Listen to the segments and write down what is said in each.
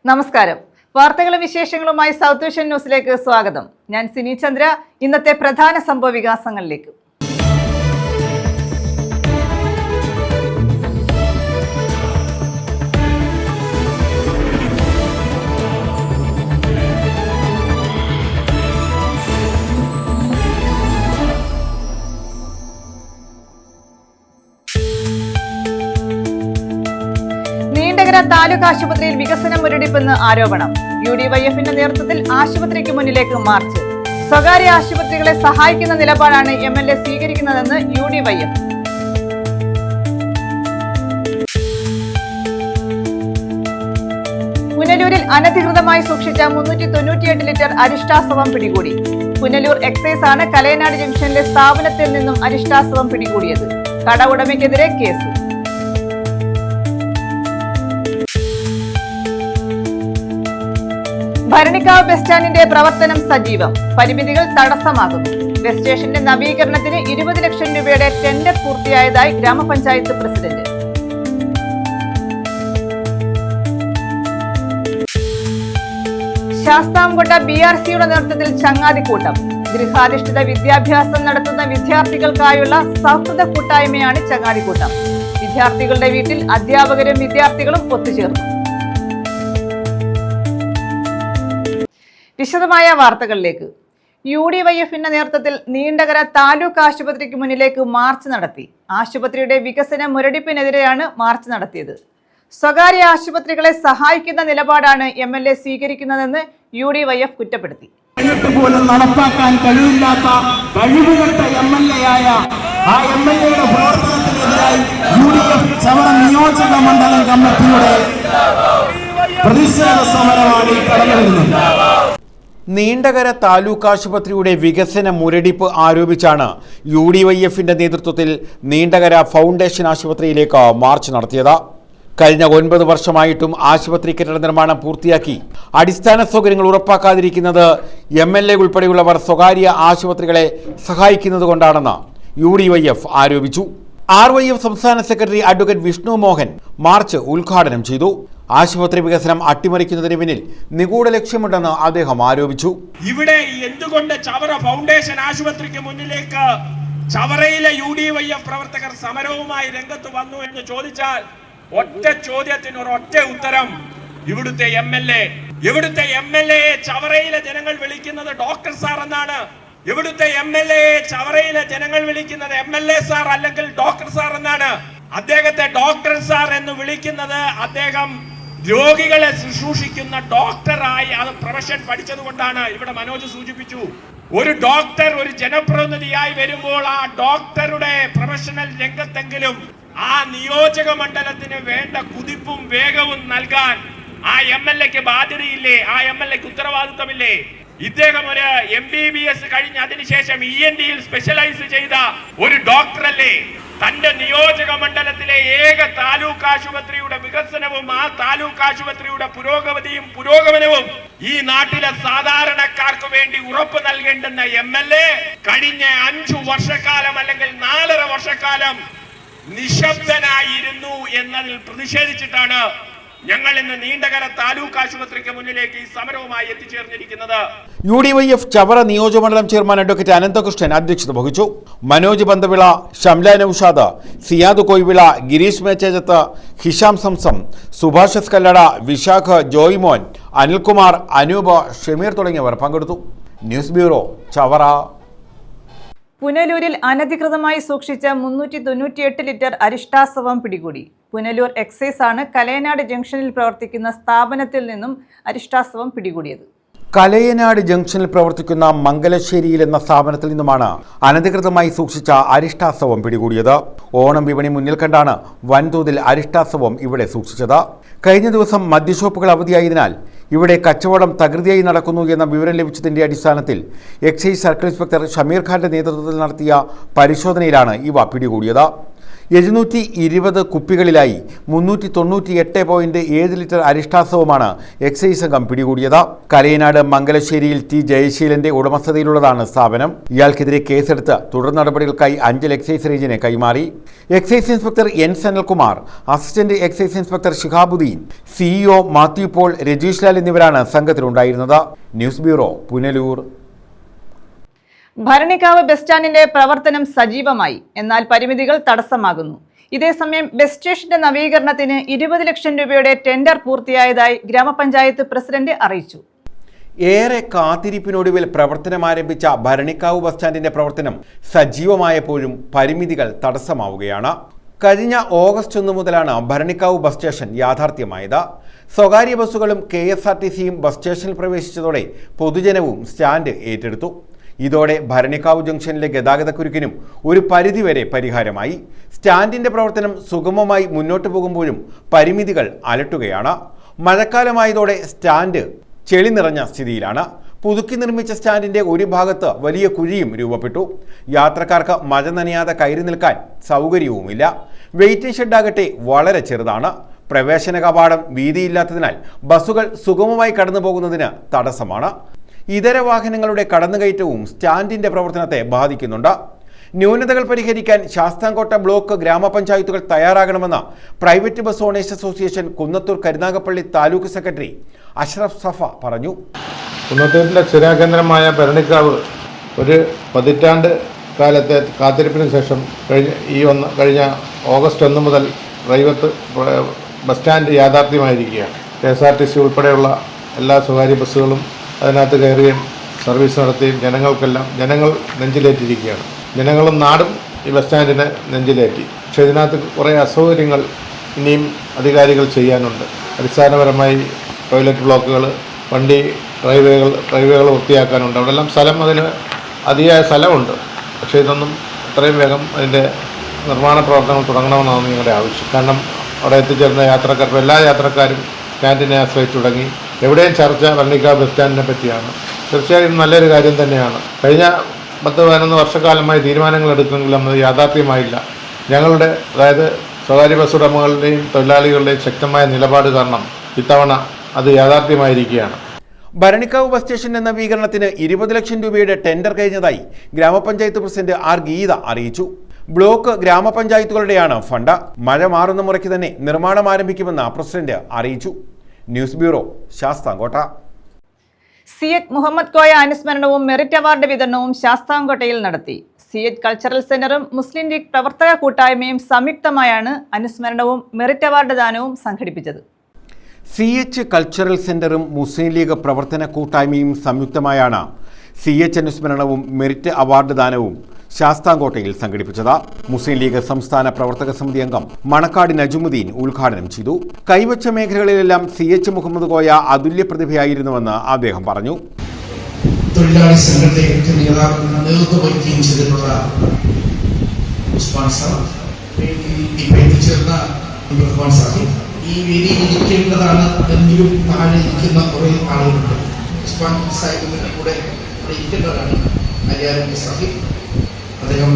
നമസ്കാരം. വാർത്തകളും വിശേഷങ്ങളുമായി സൗത്ത് വിഷൻ ന്യൂസിലേക്ക് സ്വാഗതം. ഞാൻ സിനി ചന്ദ്ര. ഇന്നത്തെ പ്രധാന സംഭവ വികാസങ്ങളിലേക്ക്. നീണ്ടകര താലൂക്ക് ആശുപത്രിയിൽ വികസന മുരടിപ്പെന്ന് ആരോപണം. UDYFിന്റെ നേതൃത്വത്തിൽ ആശുപത്രിക്ക് മുന്നിലേക്ക് മാർച്ച്. സ്വകാര്യ ആശുപത്രികളെ സഹായിക്കുന്ന നിലപാടാണ് MLA സ്വീകരിക്കുന്നതെന്ന് UDYF. പുനലൂരിൽ അനധികൃതമായി സൂക്ഷിച്ച 398 ലിറ്റർ അരിഷ്ടാസവം പിടികൂടി. പുനലൂർ എക്സൈസ് ആണ് കലയനാട് ജംഗ്ഷനിലെ സ്ഥാപനത്തിൽ നിന്നും അരിഷ്ടാസവം പിടികൂടിയത്. കട ഉടമയ്ക്കെതിരെ കേസ്. ഭരണിക്കാവ് ബസ് സ്റ്റാൻഡിന്റെ പ്രവർത്തനം സജീവം. പരിമിതികൾ തടസ്സമാകുന്നു. ബസ് സ്റ്റേഷന്റെ നവീകരണത്തിന് 20 ലക്ഷം രൂപയുടെ ടെൻഡർ പൂർത്തിയായതായി ഗ്രാമപഞ്ചായത്ത് പ്രസിഡന്റ്. ശാസ്താംകോട്ട BRCയുടെ നേതൃത്വത്തിൽ ചങ്ങാതിക്കൂട്ടം. ഗൃഹാധിഷ്ഠിത വിദ്യാഭ്യാസം നടത്തുന്ന വിദ്യാർത്ഥികൾക്കായുള്ള സൗഹൃദ കൂട്ടായ്മയാണ് ചങ്ങാതിക്കൂട്ടം. വിദ്യാർത്ഥികളുടെ വീട്ടിൽ അധ്യാപകരും വിദ്യാർത്ഥികളും ഒത്തുചേർന്നു. വിശദമായ വാർത്തകളിലേക്ക്. UDYFിന്റെ നേതൃത്വത്തിൽ നീണ്ടകര താലൂക്ക് ആശുപത്രിക്ക് മുന്നിലേക്ക് മാർച്ച് നടത്തി. ആശുപത്രിയുടെ വികസന മുരടിപ്പിനെതിരെയാണ് മാർച്ച് നടത്തിയത്. സ്വകാര്യ ആശുപത്രികളെ സഹായിക്കുന്ന നിലപാടാണ് MLA സ്വീകരിക്കുന്നതെന്ന് UDYF കുറ്റപ്പെടുത്തി. പോലും നടപ്പാക്കാൻ കഴിവില്ലാത്ത കഴിവുകെട്ട MLA-യായ ആ MLA-യുടെ പ്രവർത്തനത്തിനെതിരായി UDF ചവറ നിയോജക മണ്ഡലം കമ്മിറ്റിയുടെ പ്രതിഷേധ സമരമാണ് ഈ കടന്നു വരുന്നത്. നീണ്ടകര താലൂക്ക് ആശുപത്രിയുടെ വികസന മുരടിപ്പ് ആരോപിച്ചാണ് UDYFിന്റെ നേതൃത്വത്തിൽ നീണ്ടകര ഫൗണ്ടേഷൻ ആശുപത്രിയിലേക്ക് മാർച്ച് നടത്തിയത്. കഴിഞ്ഞ 9 വർഷമായിട്ടും ആശുപത്രി കെട്ടിട നിർമ്മാണം പൂർത്തിയാക്കി അടിസ്ഥാന സൗകര്യങ്ങൾ ഉറപ്പാക്കാതിരിക്കുന്നത് MLA ഉൾപ്പെടെയുള്ളവർ സ്വകാര്യ ആശുപത്രികളെ സഹായിക്കുന്നത് കൊണ്ടാണെന്ന് UDYF ആരോപിച്ചു. RYF സംസ്ഥാന secretary advocate Vishnu Mohan march ഉദ്ഘാടനം ചെയ്തു. ആശുപത്രി വികസനം അട്ടിമറിക്കുന്നതിന് പിന്നിൽ നിഗൂഢ ലക്ഷ്യമുണ്ടെന്ന് അദ്ദേഹം ആരോപിച്ചു. ഇവിടെ എന്തുകൊണ്ട് ചവറ ഫൗണ്ടേഷൻ ആശുപത്രിക്ക് മുന്നിലേക്ക് ചവറയിലെ UDYF പ്രവർത്തകർ സമരവുമായി രംഗത്ത് വന്നു എന്ന് ചോദിച്ചാൽ ഒറ്റ ചോദ്യത്തിന് ഒരൊറ്റ ഉത്തരം: ഇവിടുത്തെ MLA ചവറയിലെ ജനങ്ങൾ വിളിക്കുന്നത് ഡോക്ടർ സാർ എന്നാണ്. ഇവിടുത്തെ MLA ചവറയിലെ ജനങ്ങൾ വിളിക്കുന്നത് MLA സാർ അല്ലെങ്കിൽ ഡോക്ടർ സാർ എന്നാണ്. അദ്ദേഹത്തെ ഡോക്ടർ സാർ എന്ന് വിളിക്കുന്നത് അദ്ദേഹം രോഗികളെ ശുശ്രൂഷിക്കുന്ന ഡോക്ടറായി അത് പ്രൊഫഷൻ പഠിച്ചതുകൊണ്ടാണ്. ഇവിടെ മനോജ് സൂചിപ്പിച്ചു, ഒരു ഡോക്ടർ ഒരു ജനപ്രതിനിധിയായി വരുമ്പോൾ ആ ഡോക്ടറുടെ പ്രൊഫഷണൽ രംഗത്തെങ്കിലും ആ നിയോജക മണ്ഡലത്തിന് വേണ്ട കുതിപ്പും വേഗവും നൽകാൻ ആ MLAക്ക് ബാധ്യതയില്ലേ? ആ MLAക്ക് ഉത്തരവാദിത്തമില്ലേ? ഇദ്ദേഹം ഒരു MBBS കഴിഞ്ഞ് അതിനുശേഷം ENTയിൽ സ്പെഷ്യലൈസ് ചെയ്ത ഒരു ഡോക്ടറല്ലേ? തന്റെ നിയോജക മണ്ഡലത്തിലെ ഏക താലൂക്ക് ആശുപത്രിയുടെ വികസനവും ആ താലൂക്ക് ആശുപത്രിയുടെ പുരോഗമനവും ഈ നാട്ടിലെ സാധാരണക്കാർക്ക് വേണ്ടി ഉറപ്പ് നൽകേണ്ടുന്ന MLA കഴിഞ്ഞ 5 വർഷക്കാലം അല്ലെങ്കിൽ 4.5 വർഷക്കാലം നിശബ്ദനായിരുന്നു എന്നതിൽ പ്രതിഷേധിച്ചിട്ടാണ് ഞങ്ങൾ ഇന്ന് നീണ്ടകര താലൂക്ക് ആശുപത്രിക്ക് മുന്നിലേക്ക് ഈ സമരവുമായി എത്തിച്ചേർന്നിരിക്കുന്നത്. UDYF ചവറ നിയോജകമണ്ഡലം ചെയർമാൻ അഡ്വക്കേറ്റ് അനന്തകൃഷ്ണൻ അധ്യക്ഷത വഹിച്ചു. മനോജ് ബന്ധവിള, ഷംല നൌഷാദ്, സിയാദ് കൊയ്വിള, ഗിരീഷ് മേച്ചേജത്ത്, ഹിഷാം സംസം, സുഭാഷ് കല്ലട, വിശാഖ്, ജോയ്മോൻ, അനിൽകുമാർ, അനൂപ്, ഷമീർ തുടങ്ങിയവർ പങ്കെടുത്തു. News bureau, Chavara. പുനലൂരിൽ അനധികൃതമായി സൂക്ഷിച്ച 398 ലിറ്റർ അരിഷ്ടാസവം പിടികൂടി. പുനലൂർ എക്സൈസ് ആണ് കലയനാട് ജംഗ്ഷനിൽ പ്രവർത്തിക്കുന്ന സ്ഥാപനത്തിൽ നിന്നും അരിഷ്ടാസവം പിടികൂടിയത്. കലയനാട് ജംഗ്ഷനിൽ പ്രവർത്തിക്കുന്ന മംഗലശ്ശേരിയിൽ എന്ന സ്ഥാപനത്തിൽ നിന്നുമാണ് അനധികൃതമായി സൂക്ഷിച്ച അരിഷ്ടാസവം പിടികൂടിയത്. ഓണം വിപണി മുന്നിൽ കണ്ടാണ് വൻതോതിൽ അരിഷ്ടാസവം ഇവിടെ സൂക്ഷിച്ചത്. കഴിഞ്ഞ ദിവസം മദ്യഷോപ്പുകൾ അവധിയായതിനാൽ ഇവിടെ കച്ചവടം തകൃതിയായി നടക്കുന്നു എന്ന വിവരം ലഭിച്ചതിന്റെ അടിസ്ഥാനത്തിൽ എക്സൈസ് സർക്കിൾ ഇൻസ്പെക്ടർ ഷമീർ ഖാന്റെ നേതൃത്വത്തിൽ നടത്തിയ പരിശോധനയിലാണ് ഇവ പിടികൂടിയത്. 720 കുപ്പികളിലായി 398.7 ലിറ്റർ അരിഷ്ടാസവുമാണ് എക്സൈസ് സംഘം പിടികൂടിയത്. കരയനാട് മംഗലശ്ശേരിയിൽ ടി ജയശീലന്റെ ഉടമസ്ഥതയിലുള്ളതാണ് സ്ഥാപനം. ഇയാൾക്കെതിരെ കേസെടുത്ത് തുടർ നടപടികൾക്കായി അഞ്ചൽ എക്സൈസ് റേഞ്ചിനെ കൈമാറി. Excise inspector N Sanalkumar, assistant excise inspector Shihabuddeen, CEO Mathew Paul, Rajeesh Lal എന്നിവരാണ് സംഘത്തിലുണ്ടായിരുന്നത്. News bureau, Punalur. Bharanikkavu bus സ്റ്റാൻഡിന്റെ പ്രവർത്തനം സജീവമായി, എന്നാൽ പരിമിതികൾ തടസ്സമാകുന്നു. ഇതേസമയം ബസ് സ്റ്റേഷന്റെ നവീകരണത്തിന് 20 ലക്ഷം രൂപയുടെ ടെൻഡർ പൂർത്തിയായതായി ഗ്രാമപഞ്ചായത്ത് പ്രസിഡന്റ് അറിയിച്ചു. ഏറെ കാത്തിരിപ്പിനൊടുവിൽ പ്രവർത്തനം ആരംഭിച്ച ഭരണിക്കാവ് ബസ് സ്റ്റാൻഡിന്റെ പ്രവർത്തനം സജീവമായപ്പോഴും പരിമിതികൾ തടസ്സമാവുകയാണ്. കഴിഞ്ഞ ഓഗസ്റ്റ് 1 മുതലാണ് ഭരണിക്കാവ് ബസ് സ്റ്റേഷൻ യാഥാർത്ഥ്യമായത്. സ്വകാര്യ ബസ്സുകളും KSRTCയും ബസ് സ്റ്റേഷനിൽ പ്രവേശിച്ചതോടെ പൊതുജനവും സ്റ്റാൻഡ് ഏറ്റെടുത്തു. ഇതോടെ ഭരണിക്കാവ് ജംഗ്ഷനിലെ ഗതാഗതക്കുരുക്കിനും ഒരു പരിധിവരെ പരിഹാരമായി. സ്റ്റാൻഡിന്റെ പ്രവർത്തനം സുഗമമായി മുന്നോട്ട് പോകുമ്പോഴും പരിമിതികൾ അലട്ടുകയാണ്. മഴക്കാലമായതോടെ സ്റ്റാൻഡ് ചെളി നിറഞ്ഞ സ്ഥിതിയിലാണ്. പുതുക്കി നിർമ്മിച്ച സ്റ്റാൻഡിന്റെ ഒരു ഭാഗത്ത് വലിയ കുഴിയും രൂപപ്പെട്ടു. യാത്രക്കാർക്ക് മഴ നനയാതെ കയറി നിൽക്കാൻ സൗകര്യവുമില്ല. വെയിറ്റിംഗ് ഷെഡാകട്ടെ വളരെ ചെറുതാണ്. പ്രവേശന കവാടം വീതിയില്ലാത്തതിനാൽ ബസ്സുകൾ സുഗമമായി കടന്നു പോകുന്നതിന് തടസ്സമാണ്. ഇതര വാഹനങ്ങളുടെ കടന്നുകയറ്റവും സ്റ്റാൻഡിന്റെ പ്രവർത്തനത്തെ ബാധിക്കുന്നുണ്ട്. ന്യൂനതകൾ പരിഹരിക്കാൻ ശാസ്താംകോട്ട ബ്ലോക്ക് ഗ്രാമപഞ്ചായത്തുകൾ തയ്യാറാകണമെന്ന് private bus owners association Kunnathur Karunagappally taluk secretary Ashraf Safa പറഞ്ഞു. കുന്നത്തൂരിൻ്റെ സ്ഥിരാകേന്ദ്രമായ ഭരണിക്കാവ് ഒരു പതിറ്റാണ്ട് കാലത്തെ കാത്തിരിപ്പിന് ശേഷം കഴിഞ്ഞ ഓഗസ്റ്റ് 1 മുതൽ പ്രൈവറ്റ് ബസ് സ്റ്റാൻഡ് യാഥാർത്ഥ്യമായിരിക്കുകയാണ്. KSRTC ഉൾപ്പെടെയുള്ള എല്ലാ സ്വകാര്യ ബസ്സുകളും അതിനകത്ത് കയറുകയും സർവീസ് നടത്തുകയും ജനങ്ങൾ നെഞ്ചിലേറ്റിരിക്കുകയാണ്. ജനങ്ങളും നാടും ഈ ബസ് സ്റ്റാൻഡിനെ നെഞ്ചിലേറ്റി. പക്ഷേ ഇതിനകത്ത് കുറേ അസൗകര്യങ്ങൾ ഇനിയും അധികാരികൾ ചെയ്യാനുണ്ട്. അടിസ്ഥാനപരമായി ടോയ്ലറ്റ് ബ്ലോക്കുകൾ, വണ്ടി ഡ്രൈവേകൾ വൃത്തിയാക്കാനുണ്ട്. അവിടെല്ലാം അതിന് അതിയായ സ്ഥലമുണ്ട്. പക്ഷേ ഇതൊന്നും എത്രയും വേഗം അതിൻ്റെ നിർമ്മാണ പ്രവർത്തനങ്ങൾ തുടങ്ങണമെന്നാണ് ഞങ്ങളുടെ ആവശ്യം. കാരണം അവിടെ എത്തിച്ചേർന്ന എല്ലാ യാത്രക്കാരും സ്റ്റാൻഡിനെ ആശ്രയിച്ചു തുടങ്ങി. എവിടെയും ചർച്ച ഭരണിക്കാവ് ബസ് സ്റ്റാൻഡിനെ പറ്റിയാണ്. തീർച്ചയായും നല്ലൊരു കാര്യം തന്നെയാണ്. കഴിഞ്ഞ 10-11 വർഷക്കാലമായി തീരുമാനങ്ങൾ എടുക്കുമെങ്കിലും അത് യാഥാർത്ഥ്യമായില്ല. ഞങ്ങളുടെ സ്വകാര്യ ബസ് ഉടമകളുടെയും തൊഴിലാളികളുടെയും ശക്തമായ നിലപാട് കാരണം ഇത്തവണ അത് യാഥാർത്ഥ്യമായിരിക്കുകയാണ്. ഭരണിക്കാവ് ബസ് സ്റ്റേഷന്റെ നവീകരണത്തിന് 20 ലക്ഷം രൂപയുടെ ടെൻഡർ കഴിഞ്ഞതായി ഗ്രാമപഞ്ചായത്ത് പ്രസിഡന്റ് ആർ ഗീത അറിയിച്ചു. ബ്ലോക്ക് ഗ്രാമപഞ്ചായത്തുകളുടെയാണ് ഫണ്ട്. മഴ മാറുന്ന മുറയ്ക്ക് തന്നെ നിർമ്മാണം ആരംഭിക്കുമെന്ന് പ്രസിഡന്റ് അറിയിച്ചു. News bureau, Sasthamkotta. CH Muhammad Koya അനുസ്മരണവും മെറിറ്റ് അവാർഡ് വിതരണവും ശാസ്താംകോട്ടയിൽ നടത്തി. CH കൾച്ചറൽ സെന്ററും മുസ്ലിം ലീഗ് പ്രവർത്തക കൂട്ടായ്മയും സംയുക്തമായാണ് അനുസ്മരണവും മെറിറ്റ് അവാർഡ് ദാനവും സംഘടിപ്പിച്ചത്. CH കൾച്ചറൽ സെന്ററും മുസ്ലിം ലീഗ് പ്രവർത്തന കൂട്ടായ്മയും സംയുക്തമായാണ് CH അനുസ്മരണവും മെറിറ്റ് അവാർഡ് ദാനവും ശാസ്താംകോട്ടയിൽ സംഘടിപ്പിച്ചത്. മുസ്ലിം ലീഗ് സംസ്ഥാന പ്രവർത്തക സമിതി അംഗം മണക്കാട് നജുമുദ്ദീൻ ഉദ്ഘാടനം ചെയ്തു. കൈവച്ച മേഖലകളിലെല്ലാം CH മുഹമ്മദ് കോയ അതുല്യ പ്രതിഭയായിരുന്നുവെന്ന് അദ്ദേഹം പറഞ്ഞു. തൊഴിലാളി സംഘടനയ്ക്ക് നേതൃത്വം വഹിക്കുകയും ചെയ്തിട്ടുള്ള ഉസ്മാൻ സാഹിബ്, ഈ വേദിയിൽ ഇരിക്കേണ്ടതാണ് എങ്കിലും താഴെ ഇരിക്കുന്ന കുറേ ആളുകളുണ്ട്. ഉസ്മാൻ സാഹിബിന്റെ കൂടെ ഇരിക്കേണ്ടതാണ് അലിയാരൻ സാഹിബ്. അദ്ദേഹം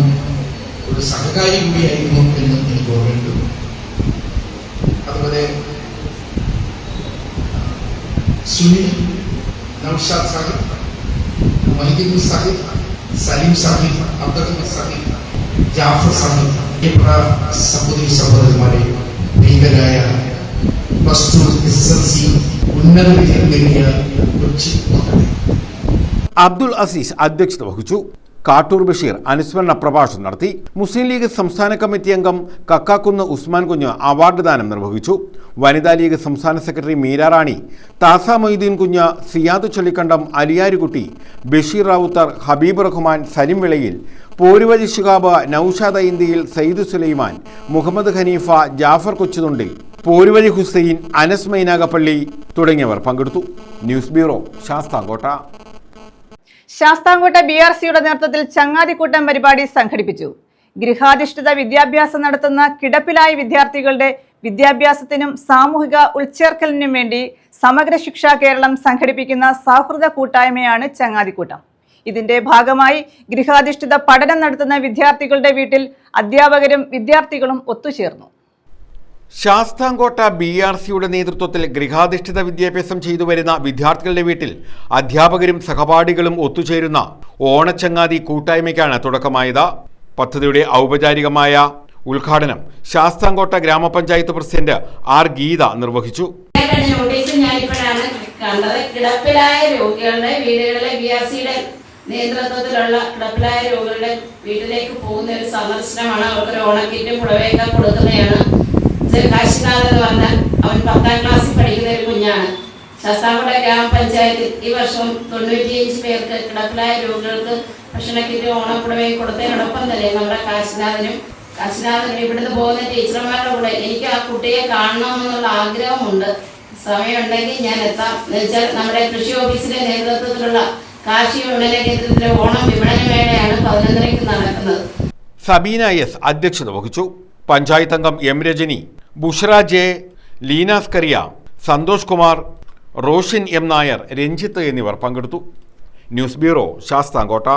ഒരു സഹകാരി കൂടിയായിരുന്നു എന്ന് എനിക്ക് ഓർമ്മയുണ്ട്. അതുപോലെ സുനിൽ, നൗഷാദ് സാഹിബ്, മൊയ്തീൻ സാഹിബ്, സലീം സാഹിബ്, അബ്ദുൽ സാഹിബ്, ജാഫർ സാഹിബ്, പ്രിയപ്പെട്ട സഹോദരന്മാരെ, ഭീകരായ +2 SSLC ഉന്നത വിജയം നേടിയ കൊച്ചി അബ്ദുൽ അസീസ് അധ്യക്ഷത വഹിച്ചു. കാട്ടൂർ ബഷീർ അനുസ്മരണ പ്രഭാഷണം നടത്തി. മുസ്ലിം ലീഗ് സംസ്ഥാന കമ്മിറ്റി അംഗം കക്കാക്കുന്ന് ഉസ്മാൻ കുഞ്ഞ് അവാർഡ് ദാനം നിർവഹിച്ചു. വനിതാ ലീഗ് സംസ്ഥാന സെക്രട്ടറി മീര റാണി, താസ മൊയ്തീൻ കുഞ്ഞ്, സിയാദ് ചൊല്ലിക്കണ്ടം, അലിയാരുകുട്ടി, ബഷീർ റാവുത്തർ, ഹബീബ് റഹ്മാൻ, സലിം വിളയിൽ, പോരുവഴി ശിഹാബ്, നൌഷാദ് ഇന്ത്യയിൽ, സയ്യിദ് സുലൈമാൻ, മുഹമ്മദ് ഹനീഫ, ജാഫർ കൊച്ചുതുണ്ടിൽ, പോരുവഴി ഹുസൈൻ, അനസ് മൈനാഗപ്പള്ളി തുടങ്ങിയവർ പങ്കെടുത്തു. News bureau, Sasthamkotta. ശാസ്താംകോട്ട BRCയുടെ നേതൃത്വത്തിൽ ചങ്ങാതിക്കൂട്ടം പരിപാടി സംഘടിപ്പിച്ചു. ഗൃഹാധിഷ്ഠിത വിദ്യാഭ്യാസം നടത്തുന്ന കിടപ്പിലായ വിദ്യാർത്ഥികളുടെ വിദ്യാഭ്യാസത്തിനും സാമൂഹിക ഉൾച്ചേർക്കലിനും വേണ്ടി സമഗ്ര ശിക്ഷ കേരളം സംഘടിപ്പിക്കുന്ന സൗഹൃദ കൂട്ടായ്മയാണ് ചങ്ങാതിക്കൂട്ടം. ഇതിന്റെ ഭാഗമായി ഗൃഹാധിഷ്ഠിത പഠനം നടത്തുന്ന വിദ്യാർത്ഥികളുടെ വീട്ടിൽ അധ്യാപകരും വിദ്യാർത്ഥികളും ഒത്തുചേർന്നു. ശാസ്താംകോട്ട BRCയുടെ നേതൃത്വത്തിൽ ഗൃഹാധിഷ്ഠിത വിദ്യാഭ്യാസം ചെയ്തു വരുന്ന വിദ്യാർത്ഥികളുടെ വീട്ടിൽ അധ്യാപകരും സഹപാഠികളും ഒത്തുചേരുന്ന ഓണച്ചങ്ങാതി കൂട്ടായ്മയ്ക്കാണ് തുടക്കമായത്. പദ്ധതിയുടെ ഔപചാരികമായ ഉദ്ഘാടനം ശാസ്താംകോട്ട ഗ്രാമപഞ്ചായത്ത് പ്രസിഡന്റ് R. ഗീത നിർവഹിച്ചു. കിടപ്പിലായ രോഗികളുടെ വീടുകളിലെ BRCയുടെ നേതൃത്വത്തിലുള്ള കിടപ്പിലായ രോഗികളുടെ വീട്ടിലേക്ക് പോകുന്ന ഒരു സന്ദർശനമാണ്. അവർക്കൊരു ഓണക്കിറ്റും പുടവയൊക്കെ കൊടുക്കുന്നതാണ്. കാശിനാഥ് എന്ന് പറഞ്ഞാൽ അവൻ 10ാം ക്ലാസ്സിൽ പഠിക്കുന്ന ഒരു കുഞ്ഞാണ്. ശാസ്താംകോട്ട ഗ്രാമപഞ്ചായത്തിൽ ഈ വർഷം 95 പേർക്ക് കിടപ്പിലായ രോഗികൾക്ക് ഭക്ഷണ കിറ്റ് ഓണപ്പുടവയും കൊടുത്തതിനോടൊപ്പം തന്നെ നമ്മുടെ കാശിനാഥനും ഇവിടുന്ന് പോകുന്ന ടീച്ചർമാരുടെ കൂടെ എനിക്ക് ആ കുട്ടിയെ കാണണമെന്നുള്ള ആഗ്രഹമുണ്ട്. സമയമുണ്ടെങ്കിൽ ഞാൻ എത്താം. എന്നുവെച്ചാൽ നമ്മുടെ കൃഷി ഓഫീസിന്റെ നേതൃത്വത്തിലുള്ള കാർഷിക വിപണന കേന്ദ്രത്തിലെ ഓണം വിപണന മേളയാണ് 11:30 നടക്കുന്നത്. സബീന S. അധ്യക്ഷത വഹിച്ചു. പഞ്ചായത്ത് അംഗം M. Rajani, Bushra J, ലീനാസ്കറിയ, Santhosh Kumar, Roshin M. Nair, Ranjith എന്നിവർ പങ്കെടുത്തു. News bureau, Sasthamkotta.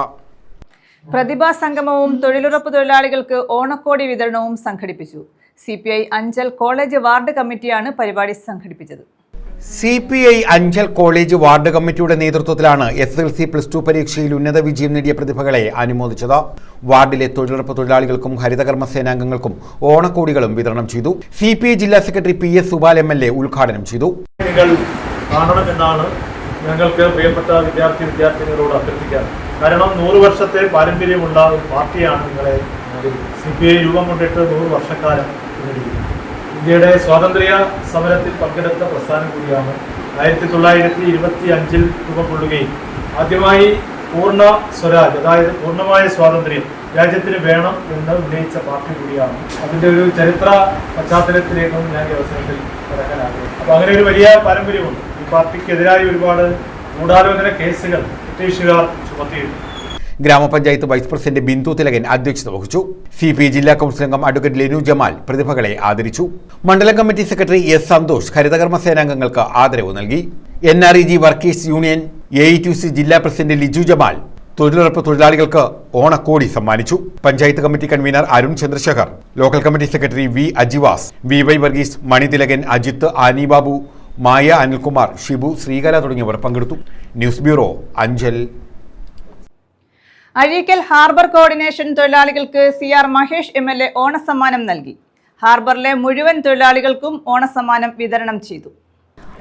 പ്രതിഭാ സംഗമവും തൊഴിലുറപ്പ് തൊഴിലാളികൾക്ക് ഓണക്കോടി വിതരണവും സംഘടിപ്പിച്ചു. CPI അഞ്ചൽ കോളേജ് വാർഡ് കമ്മിറ്റിയാണ് പരിപാടി സംഘടിപ്പിച്ചത്. CPI അഞ്ചൽ കോളേജ് വാർഡ് കമ്മിറ്റിയുടെ നേതൃത്വത്തിലാണ് SSLC+2 പരീക്ഷയിൽ ഉന്നത വിജയം നേടിയ പ്രതിഭകളെ അനുമോദിച്ചത്. വാർഡിലെ തൊഴിലുറപ്പ് തൊഴിലാളികൾക്കും ഹരിതകർമ്മ സേനാംഗങ്ങൾക്കും ഓണക്കോടികളും വിതരണം ചെയ്തു. CPI ജില്ലാ സെക്രട്ടറി PS സുബാൽ MLA ഉദ്ഘാടനം ചെയ്തു. കാണണമെന്നാണ് ഞങ്ങൾക്ക് പ്രിയപ്പെട്ട വിദ്യാർത്ഥിനികളോട് അഭ്യർത്ഥിക്കാൻ. കാരണം 100 വർഷത്തെ പാരമ്പര്യമുള്ള ഒരു പാർട്ടിയാണ് നിങ്ങളെ. CPI രൂപം കൊണ്ടിട്ട് 100 വർഷക്കാലം നേടിയിരിക്കുന്നു. ഇന്ത്യയുടെ സ്വാതന്ത്ര്യ സമരത്തിൽ പങ്കെടുത്ത പ്രസ്ഥാനം കൂടിയാണ്. 1925 രൂപം കൊള്ളുകയും ആദ്യമായി പൂർണ്ണ സ്വരാജ്, അതായത് പൂർണ്ണമായ സ്വാതന്ത്ര്യം രാജ്യത്തിന് വേണം എന്ന് ഉന്നയിച്ച പാർട്ടി കൂടിയാണ്. അതിൻ്റെ ഒരു ചരിത്ര പശ്ചാത്തലത്തിലേക്കും ഞാൻ ഈ അവസരത്തിൽ കടക്കാൻ ആഗ്രഹിക്കുന്നു. അപ്പോൾ അങ്ങനെ ഒരു വലിയ പാരമ്പര്യമുണ്ട്. ഈ പാർട്ടിക്കെതിരായി ഒരുപാട് ഗൂഢാലോചന കേസുകൾ ബ്രിട്ടീഷുകാർ ചുമത്തിയിരുന്നു. ഗ്രാമപഞ്ചായത്ത് വൈസ് പ്രസിഡന്റ് ബിന്ദു തിലകൻ അധ്യക്ഷത വഹിച്ചു. CPI ജില്ലാ കൗൺസിൽ അംഗം അഡ്വക്കേറ്റ് ലെനു ജമാൽ പ്രതിഭകളെ ആദരിച്ചു. മണ്ഡലം കമ്മിറ്റി സെക്രട്ടറി S. സന്തോഷ് ഹരിതകർമ്മ സേനാംഗങ്ങൾക്ക് ആദരവ് നൽകി. NREG വർക്കേഴ്സ് യൂണിയൻ AETUC ജില്ലാ പ്രസിഡന്റ് ലിജു ജമാൽ തൊഴിലുറപ്പ് തൊഴിലാളികൾക്ക് ഓണക്കോടി സമ്മാനിച്ചു. Panchayat committee convener Arun Chandrasekhar, local committee secretary V. Ajivas, VY Varghese, Mani Thilakan, Ajith, Annie Babu, Maya Anilkumar, Shibu, Sreekala തുടങ്ങിയവർ പങ്കെടുത്തു. News bureau, Anchal. Azheekal harbour coordination തൊഴിലാളികൾക്ക് CR മഹേഷ് MLA ഓണസമ്മാനം നൽകി. ഹാർബറിലെ മുഴുവൻ തൊഴിലാളികൾക്കും ഓണസമ്മാനം വിതരണം ചെയ്തു.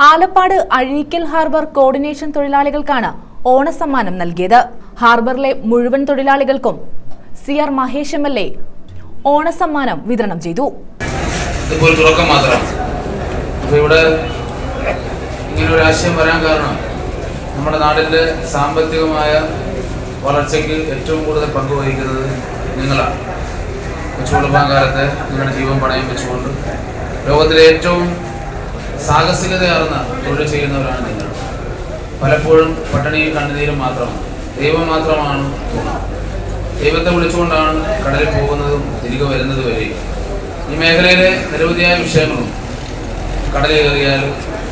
ആലപ്പാട് അഴീക്കൽ ഹാർബർ കോർഡിനേഷൻ തൊഴിലാളികൾക്കാണ് ഓണസമ്മാനം നൽകിയത്. ഹാർബറിലെ മുഴുവൻ തൊഴിലാളികൾക്കും CR മഹേഷ് MLA ഓണസമ്മാനം വിതരണം ചെയ്തു. ഇതിപ്പോൾ തുടക്കം മാത്രമാണ്. അപ്പോൾ ഇവിടെ ഇങ്ങനെ ഒരു ആശയം വരാൻ കാരണം നമ്മുടെ നാടിൻ്റെ സാമ്പത്തികമായ വളർച്ചയ്ക്ക് ഏറ്റവും കൂടുതൽ പങ്ക് വഹിക്കുന്നത് നിങ്ങളാണ്. കൊച്ചുകുടുംബം കാലത്ത് നിങ്ങളുടെ ജീവൻ പണയം വെച്ചുകൊണ്ട് ലോകത്തിലെ ഏറ്റവും സാഹസികതയാർന്ന തൊഴിൽ ചെയ്യുന്നവരാണ് നിങ്ങൾ. പലപ്പോഴും പട്ടിണിയും കണ്ണുനീരും മാത്രമാണ്. ദൈവം മാത്രമാണ് തുണ. ദൈവത്തെ വിളിച്ചുകൊണ്ടാണ് കടലിൽ പോകുന്നതും തിരികെ വരുന്നത് വരെയും. ഈ മേഖലയിലെ നിരവധിയായ വിഷയങ്ങളും കടലിൽ കയറിയാൽ,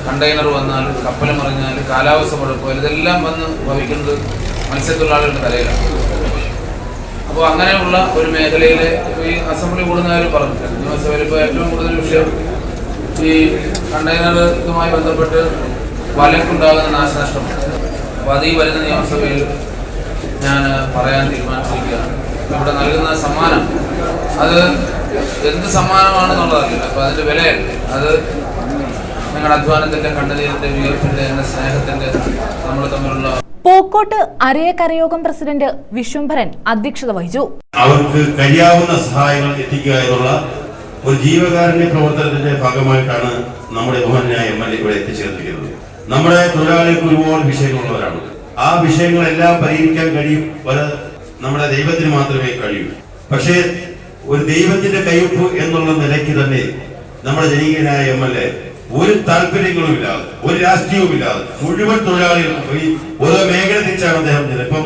കണ്ടെയ്നർ വന്നാൽ, കപ്പൽ മറിഞ്ഞാൽ, കാലാവസ്ഥ കുഴപ്പമില്ല, ഇതെല്ലാം വന്ന് ഭവിക്കുന്നത് മത്സ്യത്തൊഴിലാളികളുടെ തലയിലാണ്. അപ്പോൾ അങ്ങനെയുള്ള ഒരു മേഖലയിൽ ഈ അസംബ്ലി കൂടുന്നവർ പറഞ്ഞു, നിയമസഭയിൽ ഇപ്പോൾ ഏറ്റവും കൂടുതൽ വിഷയം ഈ കണ്ടെയ്നർ ഇതുമായി ബന്ധപ്പെട്ട് വലക്കുണ്ടാകുന്ന നാശനഷ്ടമാണ്. അപ്പോൾ അത് ഈ വരുന്ന നിയമസഭയിൽ ഞാൻ പറയാൻ തീരുമാനിച്ചിരിക്കുകയാണ്. ഇവിടെ നൽകുന്ന സമ്മാനം അത് എന്ത് സമ്മാനമാണെന്നുള്ളതല്ല, അപ്പോൾ അതിൻ്റെ വിലയല്ല, അത് നിങ്ങളുടെ അധ്വാനത്തിൻ്റെ, കണ്ണുനീരിൻ്റെ, വിയർപ്പിൻ്റെ, എൻ്റെ സ്നേഹത്തിൻ്റെ, നമ്മൾ തമ്മിലുള്ള. പൂക്കോട്ട് അരയക്കരയോഗം പ്രസിഡന്റ് വിശ്വംഭരൻ അധ്യക്ഷത വഹിച്ചു. അവർക്ക് കഴിയാവുന്ന സഹായങ്ങൾ എത്തിക്കുക എന്നുള്ള ഒരു ജീവകാരുണ്യ പ്രവർത്തനത്തിന്റെ ഭാഗമായിട്ടാണ് നമ്മുടെ ബഹുമാന്യനായ MLA ഇവിടെ എത്തിച്ചേർന്നിരിക്കുന്നത്. നമ്മുടെ തൊഴിലാളികൾക്ക് ഒരുപാട് വിഷയങ്ങളുള്ളവരാണ്. ആ വിഷയങ്ങളെല്ലാം പരിഹരിക്കാൻ കഴിയും നമ്മുടെ ദൈവത്തിന് മാത്രമേ കഴിയൂ. പക്ഷേ ഒരു ദൈവത്തിന്റെ കയ്യൊപ്പ് എന്നുള്ള നിലയ്ക്ക് തന്നെ നമ്മുടെ ജനകീയനായ MLA ഒരു താല്പര്യങ്ങളും ഇല്ലാതെ, ഒരു രാഷ്ട്രീയവും ഇല്ലാതെ മുഴുവൻ തൊഴിലാളികൾക്കും ഓരോ മേഖല തിരിച്ചാണ് അദ്ദേഹം ചിലപ്പം.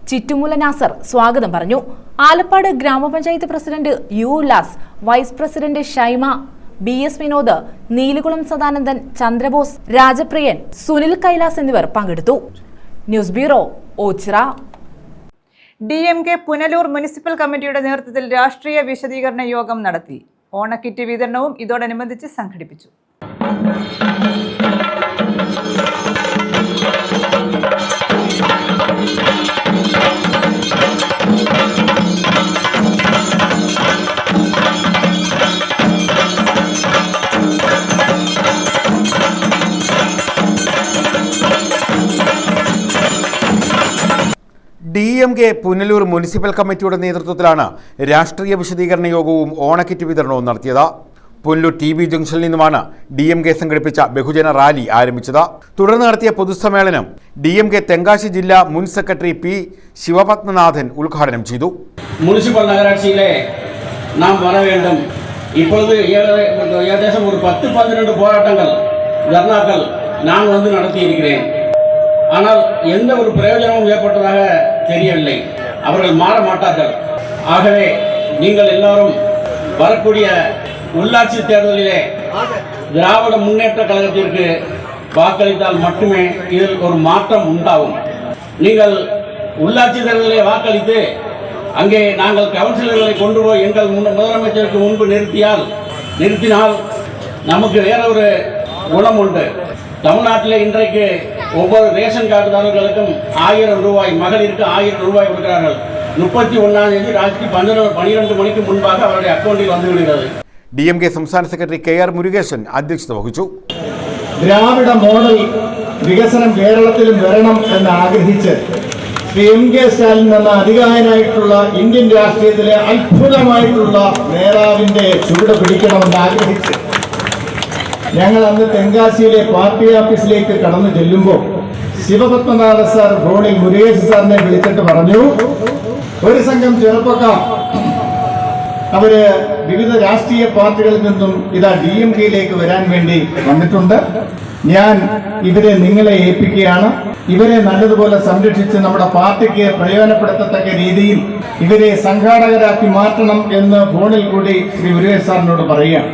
ചിറ്റുമൂല നാസർ സ്വാഗതം പറഞ്ഞു. ആലപ്പാട് ഗ്രാമപഞ്ചായത്ത് president U. Ullas, vice president Shyma, BS Vinod, Neelikulam Sadanandan, Chandrabose, Rajapriyan, Sunil Kailas എന്നിവർ പങ്കെടുത്തു. News bureau, Oachira. DMK Punalur municipal കമ്മിറ്റിയുടെ നേതൃത്വത്തിൽ രാഷ്ട്രീയ വിശദീകരണ യോഗം നടത്തി. ഓണക്കിറ്റ് വിതരണവും ഇതോടനുബന്ധിച്ച് സംഘടിപ്പിച്ചു. DMK പുനലൂർ മുനിസിപ്പൽ കമ്മിറ്റിയുടെ നേതൃത്വത്തിലാണ് രാഷ്ട്രീയ വിശദീകരണ യോഗവും ഓണക്കിറ്റ് വിതരണവും നടത്തിയത്. പുനലൂർ TB ജംഗ്ഷനിൽ നിന്നുമാണ് DMK സംഘടിപ്പിച്ച ബഹുജന റാലി ആരംഭിച്ചത്. തുടർന്ന് നടത്തിയ പൊതുസമ്മേളനം DMK തെങ്കാശി ജില്ലാ മുൻ സെക്രട്ടറി P. ശിവപത്മനാഥൻ ഉദ്ഘാടനം ചെയ്തു. മുനിസിപ്പൽ നഗരാட்சியிலே நாம் வர வேண்டும். இப்பொழுது ஏகദേശம் ஒரு 10-12 போராட்டங்கள் தர்ணாக்கள் நான் நடத்தி இருக்கிறேன். ஆனால் எந்த ஒரு பிரயோஜனமும் ஏற்பட்டதாக தெரியவில்லை. அவர்கள் மாற மாட்டார்கள். ஆகவே நீங்கள் எல்லாரும் வரக்கூடிய உள்ளாட்சி தேர்தலிலே திராவிட முன்னேற்ற கழகத்திற்கு வாக்களித்தால் மட்டுமே இதில் ஒரு மாற்றம் உண்டாகும். நீங்கள் உள்ளாட்சி தேர்தலிலே வாக்களித்து அங்கே நாங்கள் கவுன்சிலர்களை கொண்டு போய் எங்கள் முதலமைச்சருக்கு முன்பு நிறுத்தினால் நமக்கு வேற ஒரு குணம் உண்டு. தமிழ்நாட்டில் இன்றைக்கு ஒவ்வொரு ரேஷன் கார்டுதாரர்களுக்கும் 1000 ரூபாய், மகளிருக்கு 1000 ரூபாய் கொடுக்கிறார்கள். 31ஆம் தேதி ராத்திரி 12 மணிக்கு முன்பாக அவருடைய அக்கௌண்டில் வந்துவிடுகிறது. DMK സംസ്ഥാന സെക്രട്ടറി KR മുരുകേശൻ അധ്യക്ഷത വഹിച്ചു. ദ്രാവിഡ മോഡൽ വികസനം കേരളത്തിലും വരണം എന്ന് ആഗ്രഹിച്ച് ശ്രീ MK സ്റ്റാലിൻ എന്ന അധികായനായിട്ടുള്ള ഇന്ത്യൻ രാഷ്ട്രീയത്തിലെ അത്ഭുതമായിട്ടുള്ള നേതാവിന്റെ ചുവട് പിടിക്കണമെന്ന് ആഗ്രഹിച്ച് ഞങ്ങൾ അന്ന് തെങ്കാശിയിലെ പാർട്ടി ഓഫീസിലേക്ക് കടന്നു ചെല്ലുമ്പോൾ ശിവപത്മനാഥ സാർ ഫോണിൽ മുരുകേശ് സാറിനെ വിളിച്ചിട്ട് പറഞ്ഞു, ഒരു സംഘം ചെറുപ്പക്കാർ അവര് വിവിധ രാഷ്ട്രീയ പാർട്ടികളിൽ നിന്നും ഇതാ DMKയിലേക്ക് വരാൻ വേണ്ടി വന്നിട്ടുണ്ട്. ഞാൻ ഇവരെ നിങ്ങളെ ഏൽപ്പിക്കുകയാണ്. ഇവരെ നല്ലതുപോലെ സംരക്ഷിച്ച് നമ്മുടെ പാർട്ടിക്ക് പ്രയോജനപ്പെടുത്തത്തക്ക രീതിയിൽ ഇവരെ സംഘാടകരാക്കി മാറ്റണം എന്ന് ഫോണിൽ കൂടി ശ്രീ മുരുകേശ് സാറിനോട് പറയുകയാണ്.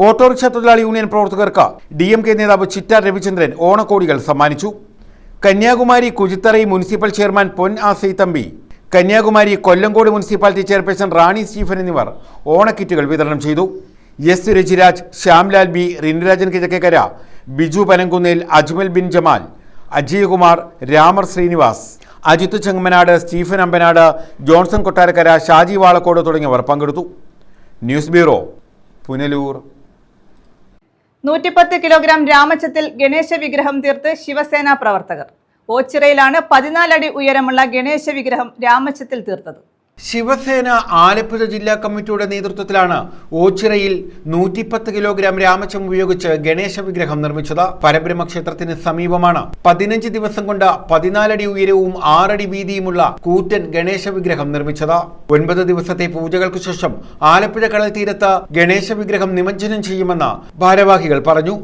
ഓട്ടോറിക്ഷ തൊഴിലാളി യൂണിയൻ പ്രവർത്തകർക്ക് DMK നേതാവ് ചിറ്റാർ രവിചന്ദ്രൻ ഓണക്കോടികൾ സമ്മാനിച്ചു. Kanyakumari Kuzhithurai municipal chairman Pon Asai Thambi, Kanyakumari Kollengode municipality chairperson Rani Stephen എന്നിവർ ഓണക്കിറ്റുകൾ വിതരണം ചെയ്തു. S. രജിരാജ്, ശ്യാംലാൽ B, റിനുരാജൻ കിഴക്കേക്കര, ബിജു പനങ്കുന്നേൽ, അജ്മൽ ബിൻ ജമാൽ, അജയകുമാർ, രാമർ ശ്രീനിവാസ്, അജിത്ത് ചെങ്ങമനാട്, സ്റ്റീഫൻ അമ്പനാട്, ജോൺസൺ കൊട്ടാരക്കര, ഷാജി വാളക്കോട് തുടങ്ങിയവർ പങ്കെടുത്തു. News bureau, Punalur. 110 കിലോഗ്രാം രാമച്ചത്തിൽ ഗണേശ വിഗ്രഹം തീർത്ത് ശിവസേന പ്രവർത്തകർ. ഓച്ചിറയിലാണ് 14 അടി ഉയരമുള്ള ഗണേശ വിഗ്രഹം രാമച്ചത്തിൽ തീർത്തത്. ശിവസേന ആലപ്പുഴ ജില്ലാ കമ്മിറ്റിയുടെ നേതൃത്വത്തിലാണ് ഓച്ചിറയിൽ 110 കിലോഗ്രാം രാമച്ചം ഉപയോഗിച്ച് ഗണേശ വിഗ്രഹം നിർമ്മിച്ചത്. പരബ്രഹ്മ ക്ഷേത്രത്തിന് സമീപമാണ് 15 ദിവസം കൊണ്ട് 14 അടി ഉയരവും 6 അടി വീതിയുമുള്ള കൂറ്റൻ ഗണേശ വിഗ്രഹം നിർമ്മിച്ചത്. 9 ദിവസത്തെ പൂജകൾക്ക് ശേഷം ആലപ്പുഴ കടൽ തീരത്ത് ഗണേശ വിഗ്രഹം നിമജ്ജനം ചെയ്യുമെന്ന് ഭാരവാഹികൾ പറഞ്ഞു.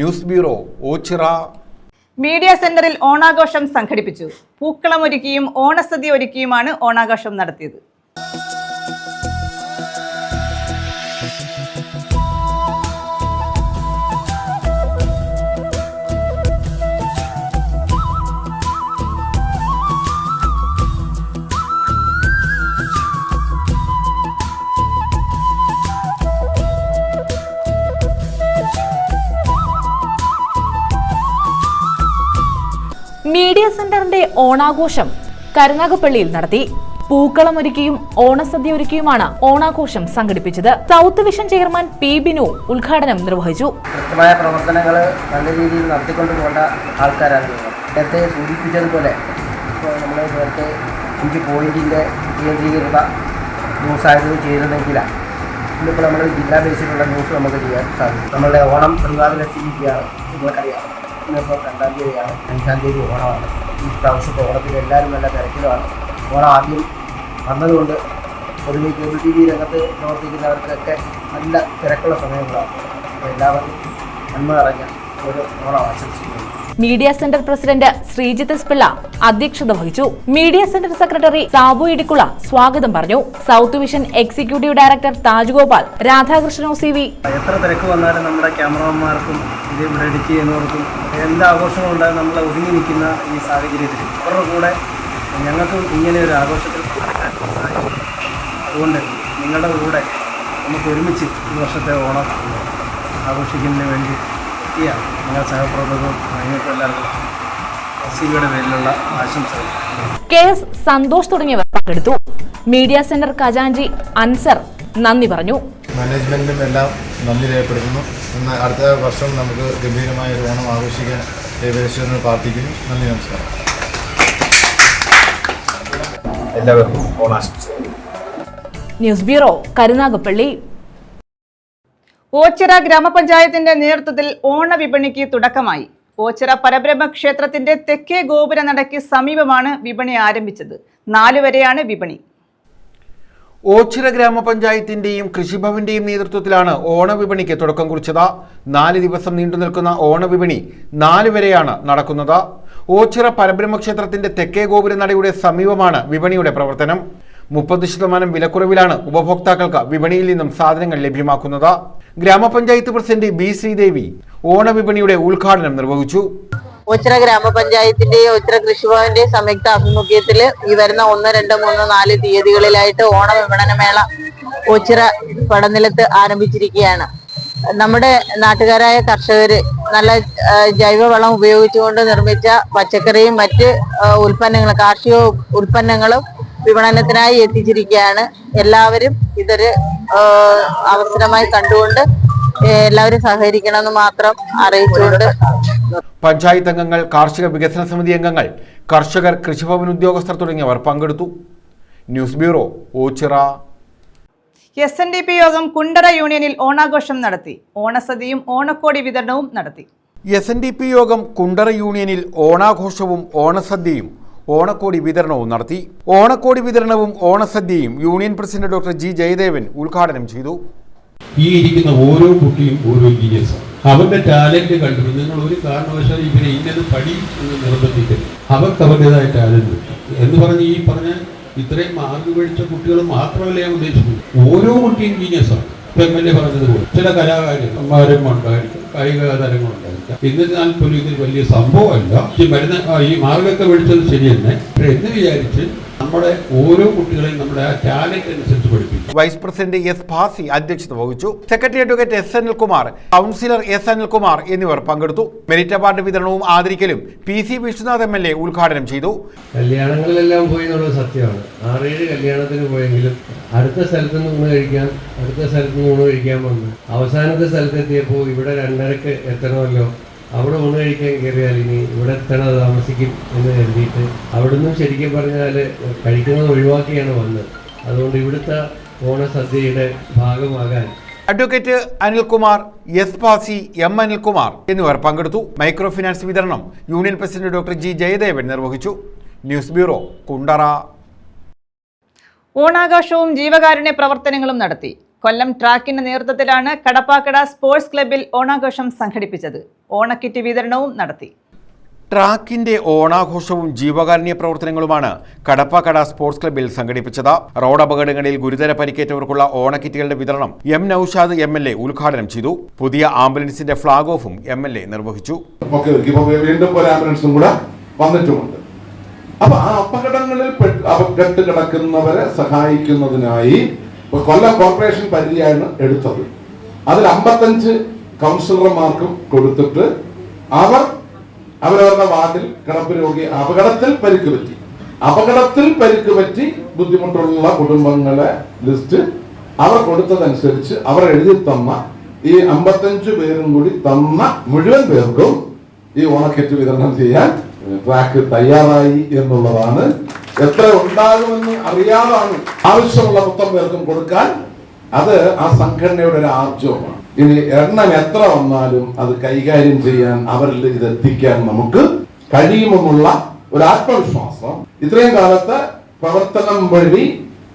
News bureau, Ochira. മീഡിയ സെന്ററിൽ ഓണാഘോഷം സംഘടിപ്പിച്ചു. പൂക്കളമൊരുക്കിയും ഓണസദ്യ ഒരുക്കിയുമാണ് ഓണാഘോഷം നടത്തിയത്. മീഡിയ സെന്ററിന്റെ ഓണാഘോഷം കരുനാഗപ്പള്ളിയിൽ നടത്തി. പൂക്കളമൊരുക്കിയും ഓണസദ്യ ഒരുക്കിയുമാണ് ഓണാഘോഷം സംഘടിപ്പിച്ചത്. South vision chairman P. Binu ഉദ്ഘാടനം നിർവഹിച്ചു. കൃത്യമായ പ്രവർത്തനങ്ങൾ നല്ല രീതിയിൽ നടത്തിക്കൊണ്ടു പോകേണ്ട ആൾക്കാരാണ്. നേരത്തെ സൂചിപ്പിച്ചതുപോലെ നമ്മൾ നേരത്തെ 5 പോയിന്റിന്റെ കേന്ദ്രീകൃത ന്യൂസായിരുന്നു ചെയ്തിരുന്നെങ്കിലാണ് ഇന്നിപ്പോൾ നമ്മൾ ജില്ലാ ബേസിലുള്ള ന്യൂസ് നമുക്ക് ചെയ്യാൻ സാധിക്കും. നമ്മളുടെ ഓണം പ്രതികാരത്തിരിക്കുകയാണ്. നിങ്ങൾക്കറിയാം, ഇന്നിപ്പോൾ 2-ാം തീയതിയാണ്, 5-ാം തീയതി ഓണമാണ്. ഈ പ്രാവശ്യത്തെ ഓണത്തിൽ എല്ലാവരും നല്ല തിരക്കിലാണ്. ഓണം ആദ്യം വന്നതുകൊണ്ട് പൊതുവെ കേബിൾ TV രംഗത്ത് പ്രവർത്തിക്കുന്നവർക്കൊക്കെ നല്ല തിരക്കുള്ള സമയങ്ങളാണ്. അപ്പോൾ എല്ലാവർക്കും നന്മ നിറഞ്ഞ ഒരു ഓണം ആശംസിക്കുന്നു. Media centre president Sreejith S Pillai അധ്യക്ഷത വഹിച്ചു. Media centre secretary Sabu Idicula സ്വാഗതം പറഞ്ഞു. South vision executive director Taj Gopal, Radhakrishnan OCV, എത്ര തിരക്ക് വന്നാലും നമ്മുടെ ക്യാമറമാൻമാർക്കും ഇത് ഇവിടെ എഡിറ്റ് ചെയ്യുന്നവർക്കും എന്ത് ആഘോഷങ്ങളുണ്ടായാലും നമ്മൾ ഒതുങ്ങി നിൽക്കുന്ന ഈ സാഹചര്യത്തിൽ അവരുടെ കൂടെ ഞങ്ങൾക്കും ഇങ്ങനെ ഒരു ആഘോഷത്തിൽ പങ്കെടുക്കാൻ സാധിക്കും. അതുകൊണ്ട് നിങ്ങളുടെ കൂടെ നമുക്ക് ഒരുമിച്ച് ഈ വർഷത്തെ ഓണം ആഘോഷിക്കുന്നതിന് വേണ്ടി എത്തിയ ഞങ്ങളുടെ സഹപ്രവർത്തകരും നിങ്ങൾക്ക് എല്ലാവർക്കും SCBയുടെ പേരിലുള്ള ആശംസകൾ. KS സന്തോഷ് തുടങ്ങിയവർ പങ്കെടുത്തു. മീഡിയ സെന്റർ ഖജാൻജി അൻസർ നന്ദി പറഞ്ഞു. മാനേജ്മെന്റിനും എല്ലാം നന്ദി രേഖപ്പെടുത്തുന്നു. അടുത്ത വർഷം നമുക്ക് ഗംഭീരമായ ഒരു ഓണം ആഘോഷിക്കാൻ ദൈവേശ്വരനെ പ്രാർത്ഥിക്കുന്നു. നന്ദി, നമസ്കാരം. എല്ലാവർക്കും ഓണാശംസകൾ. News bureau, Karunagappally. ഓച്ചിറ ഗ്രാമപഞ്ചായത്തിന്റെ നേതൃത്വത്തിൽ ഓണവിപണിക്ക് തുടക്കമായി. ഓച്ചിറ പരബ്രഹ്മ ക്ഷേത്രത്തിന്റെ തെക്കേ ഗോപുര നടയ്ക്ക് സമീപമാണ് വിപണി ആരംഭിച്ചത്. 4 വരെയാണ് വിപണി. ഓച്ചിറ ഗ്രാമപഞ്ചായത്തിന്റെയും കൃഷിഭവന്റെയും നേതൃത്വത്തിലാണ് ഓണവിപണിക്ക് തുടക്കം കുറിച്ചത്. 4 ദിവസം നീണ്ടു നിൽക്കുന്ന ഓണവിപണി 4 വരെയാണ് നടക്കുന്നത്. ഓച്ചിറ പരബ്രഹ്മക്ഷേത്രത്തിന്റെ തെക്കേ ഗോപുര നടയുടെ സമീപമാണ് വിപണിയുടെ പ്രവർത്തനം. 30% വിലക്കുറവിലാണ് ഉപഭോക്താക്കൾക്ക് വിപണിയിൽ നിന്നും സാധനങ്ങൾ ലഭ്യമാക്കുന്നത്. ഗ്രാമപഞ്ചായത്ത് പ്രസിഡന്റ് B ശ്രീദേവി ഓണവിപണിയുടെ ഉദ്ഘാടനം നിർവഹിച്ചു. ഓച്ചിറ ഗ്രാമപഞ്ചായത്തിന്റെയും ഓച്ചിറ കൃഷിഭവന്റെയും സംയുക്ത ആഭിമുഖ്യത്തിൽ ഈ വരുന്ന 1, 2, 3, 4 തീയതികളിലായിട്ട് ഓണ വിപണനമേള ഓച്ചിറ പടനിലത്ത് ആരംഭിച്ചിരിക്കുകയാണ്. നമ്മുടെ നാട്ടുകാരായ കർഷകര് നല്ല ജൈവവളം ഉപയോഗിച്ചുകൊണ്ട് നിർമ്മിച്ച പച്ചക്കറിയും മറ്റ് ഉൽപ്പന്നങ്ങളും കാർഷിക ഉൽപ്പന്നങ്ങളും വിപണനത്തിനായി എത്തിച്ചിരിക്കുകയാണ്. എല്ലാവരും ഇതൊരു അവസരമായി കണ്ടുകൊണ്ട് എല്ലാവരും സഹകരിക്കണമെന്ന് മാത്രം അറിയിച്ചുകൊണ്ട് പഞ്ചായത്ത് അംഗങ്ങൾ, കാർഷിക വികസന സമിതി അംഗങ്ങൾ, കർഷകർ, കൃഷിഭവൻ ഉദ്യോഗസ്ഥർ തുടങ്ങിയവർ പങ്കെടുത്തു. News bureau, Ochira. SNDP യോഗം കുണ്ടറ യൂണിയനിൽ ഓണാഘോഷം നടത്തി. ഓണസദ്യയും ഓണക്കോടി വിതരണവും നടത്തി. SNDP യോഗം കുണ്ടറ യൂണിയനിൽ ഓണാഘോഷവും ഓണസദ്യയും ഓണക്കോടി വിതരണവും നടത്തി. ഓണക്കോടി വിതരണവും ഓണസദ്യയും union president doctor G Jayadevan ഉദ്ഘാടനം ചെയ്തു. ഈ ഇരിക്കുന്ന ഓരോ കുട്ടിയും ഓരോ ജീനിയസാണ്. അവരുടെ ടാലന്റ് കണ്ടു നിങ്ങൾ ഒരു കാരണവശാലും ഇവരെ ഇന്നത് പഠി എന്ന് നിർബന്ധിക്കരുത്. അവർക്ക് അവരുടേതായ ടാലന്റ് എന്ന് പറഞ്ഞ് ഈ പറഞ്ഞ ഇത്രയും മാർക്ക് മേടിച്ച കുട്ടികൾ മാത്രമല്ല ഞാൻ ഉദ്ദേശിക്കുന്നത്. ഓരോ കുട്ടിയും ജീനിയസാണ്. MLA പറഞ്ഞതുപോലെ ചില കലാകാരന്മാരും ഉണ്ടായിരിക്കും, കായിക താരങ്ങളുണ്ടായിരിക്കാം. എന്നിരുന്നാൽ പോലും ഇത് വലിയ സംഭവമല്ല. ഈ മാർഗമൊക്കെ മേടിച്ചത് ശരി തന്നെ. എന്ന് വിചാരിച്ച് നമ്മുടെ ഓരോ കുട്ടികളെയും നമ്മുടെ ആ ടാലന്റ് അനുസരിച്ച് പഠിപ്പിക്കും. വൈസ് പ്രസിഡന്റ് S ഭാസി അധ്യക്ഷത വഹിച്ചു. Secretary advocate S Anilkumar, councillor S Anilkumar എന്നിവർ പങ്കെടുത്തു. മെറിറ്റ് അവാർഡ് വിതരണവും ആദരിക്കലും PC വിശ്വനാഥ് MLA ഉദ്ഘാടനം ചെയ്തു. കല്യാണങ്ങളിലെല്ലാം പോയി എന്നുള്ളത് സത്യമാണ്. 6-7 കല്യാണത്തിന് പോയെങ്കിലും അടുത്ത സ്ഥലത്ത് നിന്ന് ഊണ് കഴിക്കാൻ വന്ന് അവസാനത്തെ സ്ഥലത്തെത്തിയപ്പോൾ ഇവിടെ 2:30 എത്തണമല്ലോ, അവിടെ ഊണ് കഴിക്കാൻ കയറിയാൽ ഇനി ഇവിടെ എത്തണ താമസിക്കും എന്ന് കരുതിയിട്ട് അവിടുന്ന് ശരിക്കും പറഞ്ഞാൽ കഴിക്കുന്നത് ഒഴിവാക്കിയാണ് വന്നത്. അതുകൊണ്ട് ഇവിടുത്തെ ഓണസദ്യയുടെ ഭാഗമാകാൻ advocate Anilkumar, S Bhasi, M Anilkumar എന്നിവർ പങ്കെടുത്തു. മൈക്രോ ഫിനാൻസ് വിതരണം union president doctor G Jayadevan നിർവഹിച്ചു. News bureau, Kundara. ഓണാഘോഷവും ജീവകാരുണ്യ പ്രവർത്തനങ്ങളും നടത്തി. കൊല്ലം ട്രാക്കിന്റെ നേതൃത്വത്തിലാണ് കടപ്പാക്കട സ്പോർട്സ് ക്ലബ്ബിൽ ഓണാഘോഷം സംഘടിപ്പിച്ചത്. ഓണക്കിറ്റ് വിതരണവും നടത്തി. ട്രാക്കിന്റെ ഓണാഘോഷവും ജീവകാരുണ്യ പ്രവർത്തനങ്ങളുമാണ് കടപ്പാക്കട സ്പോർട്സ് ക്ലബ്ബിൽ സംഘടിപ്പിച്ചത്. റോഡ് അപകടങ്ങളിൽ ഗുരുതര പരിക്കേറ്റവർക്കുള്ള ഓണക്കിറ്റുകളുടെ വിതരണം M നൌഷാദ് MLA ഉദ്ഘാടനം ചെയ്തു. പുതിയ ആംബുലൻസിന്റെ ഫ്ളാഗ് ഓഫും MLA നിർവഹിച്ചു. വീണ്ടും ഒരു ആംബുലൻസും കൂടെ വന്നിട്ടുമുണ്ട്. അപ്പൊ ആ അപകടങ്ങളിൽ അപകടത്ത് കിടക്കുന്നവരെ സഹായിക്കുന്നതിനായി കൊല്ലം കോർപ്പറേഷൻ പരിധിയാണ് എടുത്തത്. അതിൽ 55 കൗൺസിലർമാർക്കും കൊടുത്തിട്ട് അവരവരുടെ വാർഡിൽ കിടപ്പ് രോഗി അപകടത്തിൽ പരിക്ക് പറ്റി ബുദ്ധിമുട്ടുള്ള കുടുംബങ്ങളെ ലിസ്റ്റ് അവർ കൊടുത്തതനുസരിച്ച് അവർ എഴുതി തന്ന ഈ 55 പേരും കൂടി തന്ന മുഴുവൻ പേർക്കും ഈ ഓണക്കിറ്റ് വിതരണം ചെയ്യാൻ ട്രാക്ക് തയ്യാറായി എന്നുള്ളതാണ്. എത്ര ഉണ്ടാകുമെന്ന് അറിയാതാണ് ആവശ്യമുള്ള മൊത്തം പേർക്കും കൊടുക്കാൻ. അത് ആ സംഘടനയുടെ ഒരു ആർജവമാണ്. ഇനി എണ്ണം എത്ര വന്നാലും അത് കൈകാര്യം ചെയ്യാൻ അവരിൽ ഇതെത്തിക്കാൻ നമുക്ക് കഴിയുമെന്നുള്ള ഒരു ആത്മവിശ്വാസം ഇത്രയും കാലത്തെ പ്രവർത്തനം വഴി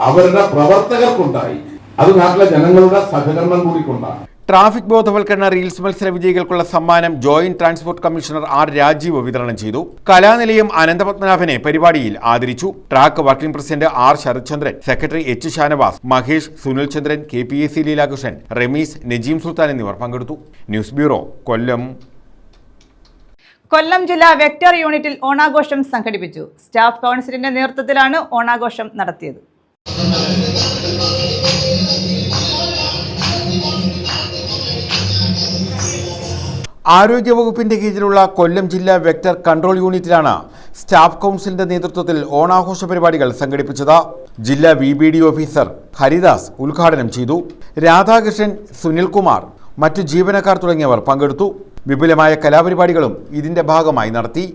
അവരുടെ പ്രവർത്തകർക്കുണ്ടായി. അത് നാട്ടിലെ ജനങ്ങളുടെ സഹകരണം കൂടി കൊണ്ടാണ്. ട്രാഫിക് ബോധവൽക്കരണ റീൽസ് മത്സര വിജയികൾക്കുള്ള സമ്മാനം joint transport commissioner R Rajeev വിതരണം ചെയ്തു. കലാനിലയം അനന്തപത്മനാഭനെ പരിപാടിയിൽ ആദരിച്ചു. Track working president R Sarathchandran, secretary H Shanavas, Mahesh, Sunil Chandran, KPAC Leelakrishnan, Rameez, Najeem Sultan എന്നിവർ പങ്കെടുത്തു. ന്യൂസ് ബ്യൂറോ, കൊല്ലം. കൊല്ലം ജില്ലാ വെക്ടർ യൂണിറ്റിൽ ഓണാഘോഷം സംഘടിപ്പിച്ചു. സ്റ്റാഫ് കൗൺസിലിന്റെ നേതൃത്വത്തിലാണ് ഓണാഘോഷം നടത്തിയത്. ആരോഗ്യവകുപ്പിന്റെ കീഴിലുള്ള കൊല്ലം ജില്ലാ വെക്ടർ കൺട്രോൾ യൂണിറ്റിലാണ് സ്റ്റാഫ് കൗൺസിലിന്റെ നേതൃത്വത്തിൽ ഓണാഘോഷ പരിപാടികൾ സംഘടിപ്പിച്ചത്. ജില്ലാ VBD ഓഫീസർ ഹരിദാസ് ഉദ്ഘാടനം ചെയ്തു. രാധാകൃഷ്ണൻ, സുനിൽകുമാർ, മറ്റു ജീവനക്കാർ തുടങ്ങിയവർ പങ്കെടുത്തു. വിപുലമായ കലാപരിപാടികളും ഇതിന്റെ ഭാഗമായി നടത്തി.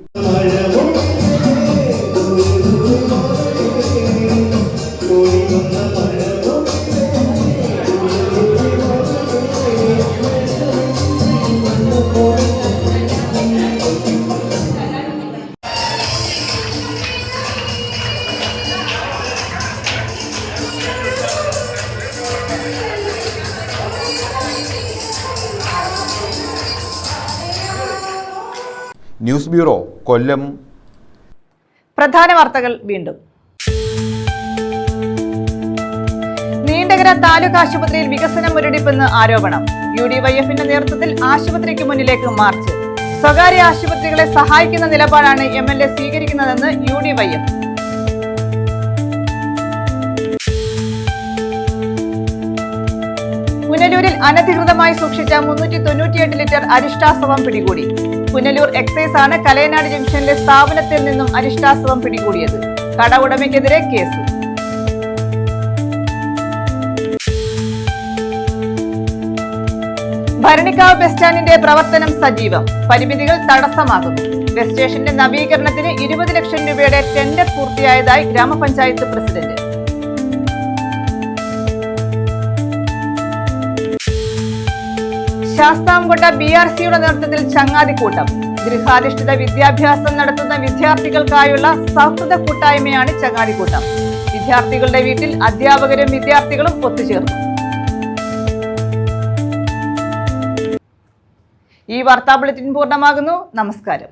ന്യൂസ് ബ്യൂറോ, കൊല്ലം. പ്രധാന വാർത്തകൾ വീണ്ടും. നീണ്ടകര താലൂക്ക് ആശുപത്രിയിൽ വികസന മുരടിപ്പെന്ന് ആരോപണം. UDYFന്റെ നേതൃത്വത്തിൽ ആശുപത്രിക്ക് മുന്നിലേക്ക് മാർച്ച്. സ്വകാര്യ ആശുപത്രികളെ സഹായിക്കുന്ന നിലപാടാണ് MLA സ്വീകരിക്കുന്നതെന്ന് UDYF. പുനലൂരിൽ അനധികൃതമായി സൂക്ഷിച്ച 398 ലിറ്റർ അരിഷ്ടാസവം പിടികൂടി. പുനലൂർ എക്സൈസ് ആണ് കലയനാട് ജംഗ്ഷനിലെ സ്ഥാപനത്തിൽ നിന്നും അരിഷ്ടാസവം പിടികൂടിയത്. കട ഉടമയ്ക്കെതിരെ കേസ്. ഭരണിക്കാവ് ബസ് സ്റ്റാൻഡിന്റെ പ്രവർത്തനം സജീവം. പരിമിതികൾ തടസ്സമാകുന്നു. ബസ് സ്റ്റേഷന്റെ നവീകരണത്തിന് 20 ലക്ഷം രൂപയുടെ ടെൻഡർ പൂർത്തിയായതായി ഗ്രാമപഞ്ചായത്ത് പ്രസിഡന്റ്. ശാസ്താംകോട്ട BRCയുടെ നേതൃത്വത്തിൽ ചങ്ങാതിക്കൂട്ടം. ഗൃഹാധിഷ്ഠിത വിദ്യാഭ്യാസം നടത്തുന്ന വിദ്യാർത്ഥികൾക്കായുള്ള സൗഹൃദ കൂട്ടായ്മയാണ് ചങ്ങാതിക്കൂട്ടം. വിദ്യാർത്ഥികളുടെ വീട്ടിൽ അധ്യാപകരും വിദ്യാർത്ഥികളും ഒത്തുചേർന്നു. ഈ വാർത്താ ബുള്ളറ്റിൻ പൂർണ്ണമാകുന്നു. നമസ്കാരം.